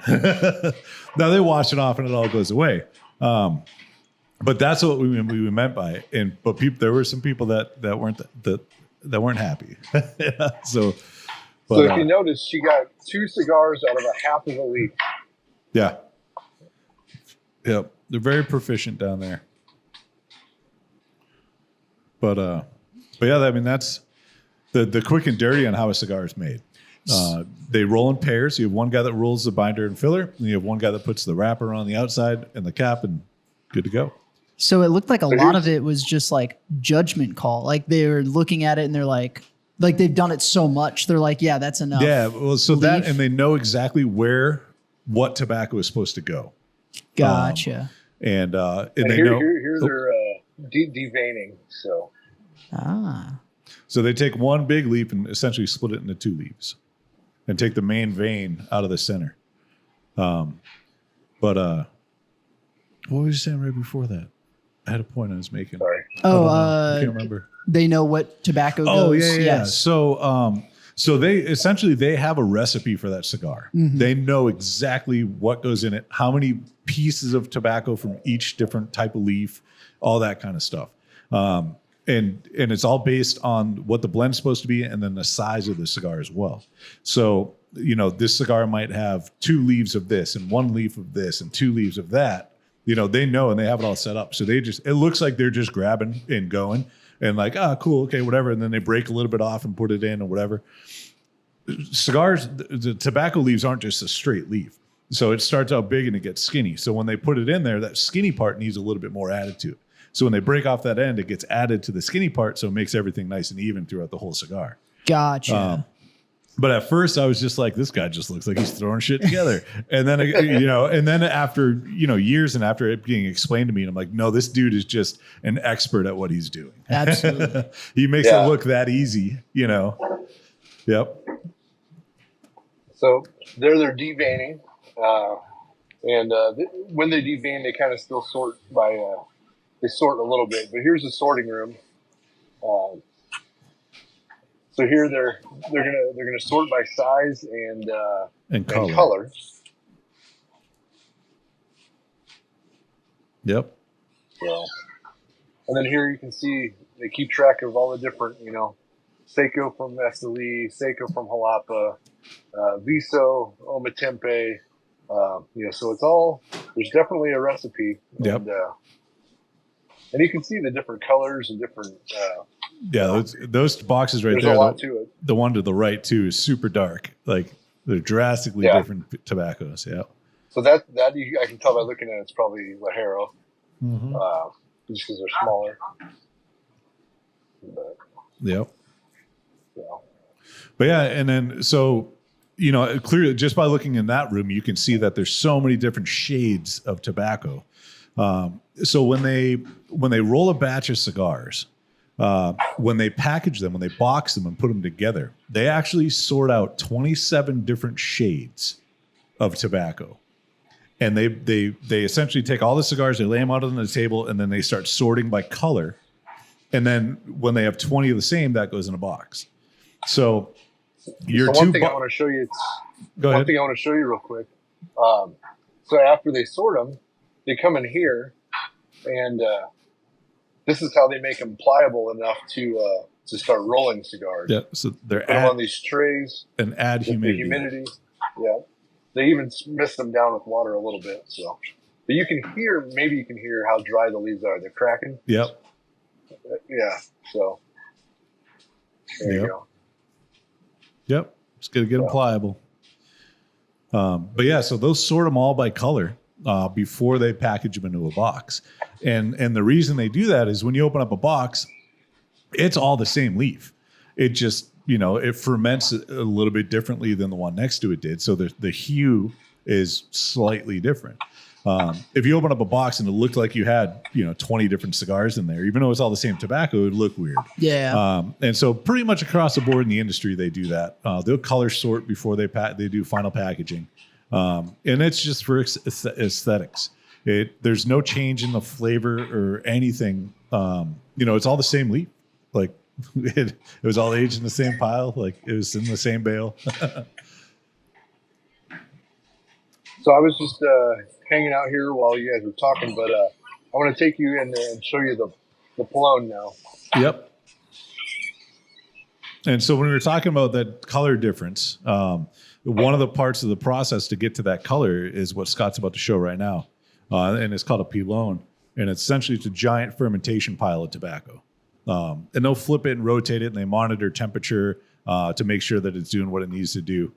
S1: Now they wash it off and it all goes away. But that's what we meant by it. But there were some people that weren't happy. So
S2: if you notice, she got 2 cigars out of a half of a leaf.
S1: Yeah. Yep. They're very proficient down there. But yeah, I mean, that's the quick and dirty on how a cigar is made. They roll in pairs. You have one guy that rolls the binder and filler, and you have one guy that puts the wrapper on the outside and the cap, and good to go.
S4: So it looked like a lot of it was just like judgment call. Like they were looking at it and they're like they've done it so much. They're like, yeah, that's enough.
S1: Yeah. Well, so that, and they know exactly what tobacco is supposed to go.
S4: Gotcha.
S1: And they
S2: here,
S1: know.
S2: Here they're deveining.
S1: So they take one big leaf and essentially split it into 2 leaves, and take the main vein out of the center. But what was you saying right before that? I had a point I was making.
S2: Sorry.
S1: I can't remember.
S4: They know what tobacco goes.
S1: Oh yeah.
S4: Yes.
S1: So they have a recipe for that cigar.
S4: Mm-hmm.
S1: They know exactly what goes in it, how many pieces of tobacco from each different type of leaf, all that kind of stuff. And it's all based on what the blend's supposed to be, and then the size of the cigar as well. So, this cigar might have 2 leaves of this and 1 leaf of this and 2 leaves of that. They know, and they have it all set up. So it looks like they're just grabbing and going and like, cool, okay, whatever. And then they break a little bit off and put it in or whatever. Cigars, the tobacco leaves aren't just a straight leaf. So it starts out big and it gets skinny. So when they put it in there, that skinny part needs a little bit more added to it. So when they break off that end, it gets added to the skinny part. So it makes everything nice and even throughout the whole cigar.
S4: Gotcha.
S1: But at first I was just like, this guy just looks like he's throwing shit together. And then, and then after, years and after it being explained to me, I'm like, no, this dude is just an expert at what he's doing.
S4: Absolutely.
S1: He makes it look that easy, Yep.
S2: So they're deveining. When they devein, they kind of still sort by, they sort a little bit, but here's the sorting room. So here they're gonna sort by size and color.
S1: Yep.
S2: So, and then here you can see they keep track of all the different, Seiko from Esteli, Seiko from Jalapa, Viso, Ometempe. So it's all, there's definitely a recipe.
S1: Yep.
S2: And you can see the different colors and different.
S1: Those boxes right
S2: there's
S1: there.
S2: There's a lot to it.
S1: The one to the right too is super dark. Like they're drastically different tobaccos. Yeah.
S2: So that I can tell by looking at it, it's probably Lajero, just because they're smaller. But,
S1: yep. But yeah, and then so clearly just by looking in that room, you can see that there's so many different shades of tobacco. So when they roll a batch of cigars, when they package them, when they box them and put them together, they actually sort out 27 different shades of tobacco. And they essentially take all the cigars, they lay them out on the table, and then they start sorting by color. And then when they have 20 of the same, that goes in a box. So
S2: one thing I want to show you. One thing I want to show you real quick. So after they sort them, they come in here, and this is how they make them pliable enough to start rolling cigars.
S1: Yeah, so they're
S2: put them on these trays
S1: and add humidity.
S2: Yeah, they even mist them down with water a little bit. So, but you can hear how dry the leaves are. They're cracking.
S1: Yep.
S2: Yeah. So there you go.
S1: Yep. Just gonna get them pliable. But yeah, so they'll sort them all by color before they package them into a box. And the reason they do that is when you open up a box, it's all the same leaf. It just, it ferments a little bit differently than the one next to it did. So the hue is slightly different. If you open up a box and it looked like you had, 20 different cigars in there, even though it's all the same tobacco, it would look weird.
S4: Yeah.
S1: And so pretty much across the board in the industry, they do that. They'll color sort before they do final packaging. And it's just for aesthetics. There's no change in the flavor or anything. It's all the same leaf. Like it was all aged in the same pile. Like it was in the same bale.
S2: So I was just hanging out here while you guys were talking, but I want to take you in there and show you the Polone now.
S1: Yep. And so when we were talking about that color difference, one of the parts of the process to get to that color is what Scott's about to show right now. And it's called a pilon. And essentially it's a giant fermentation pile of tobacco. And they'll flip it and rotate it, and they monitor temperature to make sure that it's doing what it needs to do.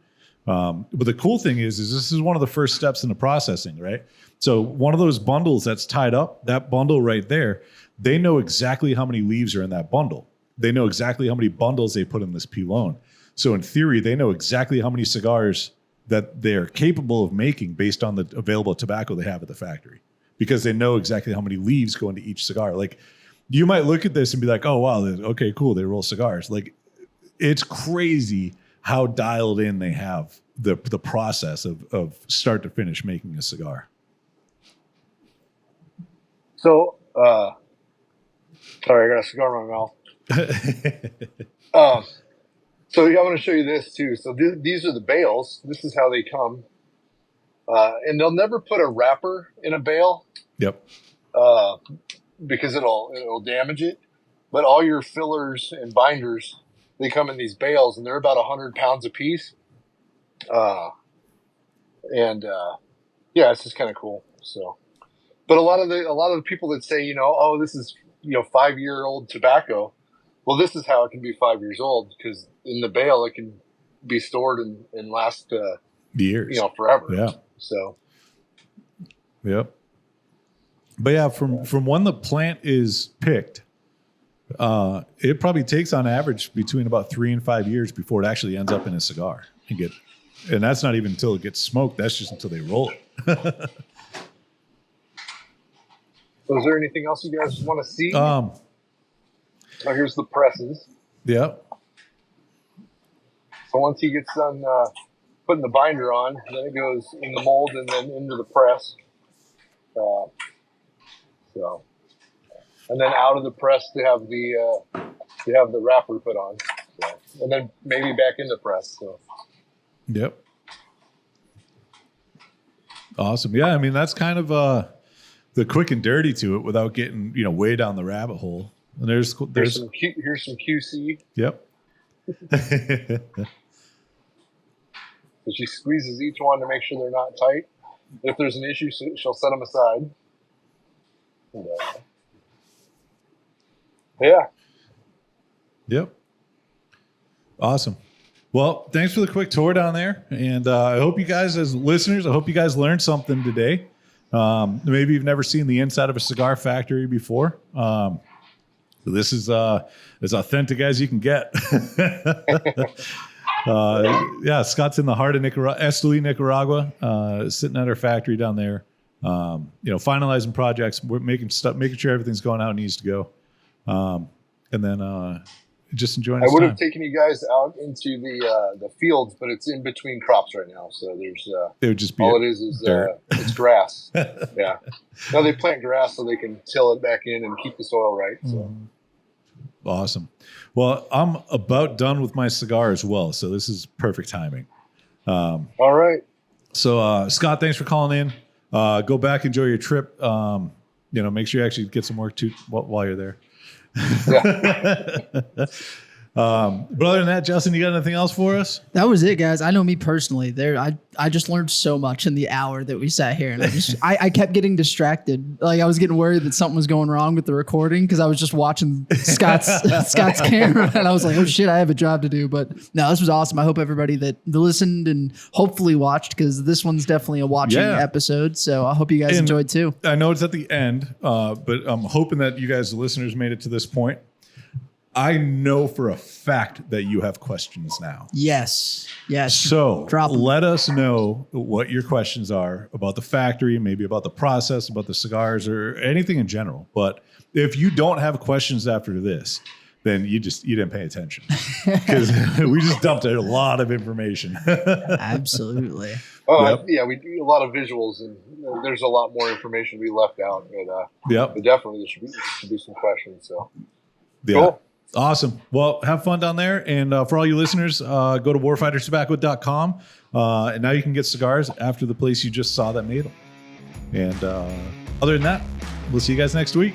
S1: But the cool thing is this is one of the first steps in the processing, right? So one of those bundles that's tied up, that bundle right there, they know exactly how many leaves are in that bundle. They know exactly how many bundles they put in this pilon. So in theory, they know exactly how many cigars that they're capable of making based on the available tobacco they have at the factory, because they know exactly how many leaves go into each cigar. Like, you might look at this and be like, oh, wow, okay, cool, they roll cigars. Like, it's crazy how dialed in they have the process of start to finish making a cigar.
S2: So, sorry, I got a cigar in my mouth. So I want to show you this too. So these are the bales. This is how they come. And they'll never put a wrapper in a bale.
S1: Yep.
S2: Because it'll damage it. But all your fillers and binders, they come in these bales, and they're about 100 pounds a piece. Yeah, it's just kind of cool. So, but a lot of the people that say, oh, this is 5-year-old tobacco. Well, this is how it can be 5 years old, because in the bale it can be stored and last
S1: years,
S2: forever.
S1: Yeah.
S2: So.
S1: Yep. But yeah, from when the plant is picked, it probably takes on average between about 3 and 5 years before it actually ends up in a cigar and that's not even until it gets smoked. That's just until they roll it.
S2: So is there anything else you guys want to see? So here's the presses.
S1: Yeah.
S2: So once he gets done putting the binder on, then it goes in the mold and then into the press. And then out of the press to have the wrapper put on, and then maybe back in the press. So.
S1: Yep. Awesome. Yeah, I mean that's kind of the quick and dirty to it without getting way down the rabbit hole. And here's some
S2: QC.
S1: Yep.
S2: So she squeezes each one to make sure they're not tight. If there's an issue, she'll set them aside. And, yeah.
S1: Yep. Awesome. Well, thanks for the quick tour down there. And I hope you guys, as listeners, learned something today. Maybe you've never seen the inside of a cigar factory before. This is as authentic as you can get. Yeah, Scott's in the heart of Esteli, Nicaragua, sitting at our factory down there. Finalizing projects, we're making sure everything's going out it needs to go. And then just enjoying.
S2: I would have taken you guys out into the fields, but it's in between crops right now, so there's
S1: it would just be
S2: all it is it's grass. Yeah, no, they plant grass so they can till it back in and keep the soil right. So.
S1: Awesome. Well, I'm about done with my cigar as well, so this is perfect timing.
S2: All right.
S1: So Scott, thanks for calling in. Go back, enjoy your trip. Make sure you actually get some work too while you're there.
S2: Yeah.
S1: But other than that, Justin, you got anything else for us?
S4: That was it, guys. I know me personally. I just learned so much in the hour that we sat here, and I kept getting distracted. Like, I was getting worried that something was going wrong with the recording because I was just watching Scott's camera, and I was like, oh shit, I have a job to do. But no, this was awesome. I hope everybody that listened and hopefully watched, because this one's definitely a watching episode. So I hope you guys enjoyed too.
S1: I know it's at the end, but I'm hoping that you guys, the listeners, made it to this point. I know for a fact that you have questions now.
S4: Yes.
S1: So let us know what your questions are about the factory, maybe about the process, about the cigars, or anything in general. But if you don't have questions after this, then you didn't pay attention, because we just dumped a lot of information.
S4: Absolutely.
S2: Oh, yeah, we do a lot of visuals, and there's a lot more information we left out. But definitely there should be some questions. So cool.
S1: Awesome. Well, have fun down there. And for all you listeners, go to warfightertobacco.com. And now you can get cigars after the place you just saw that made them. And other than that, we'll see you guys next week.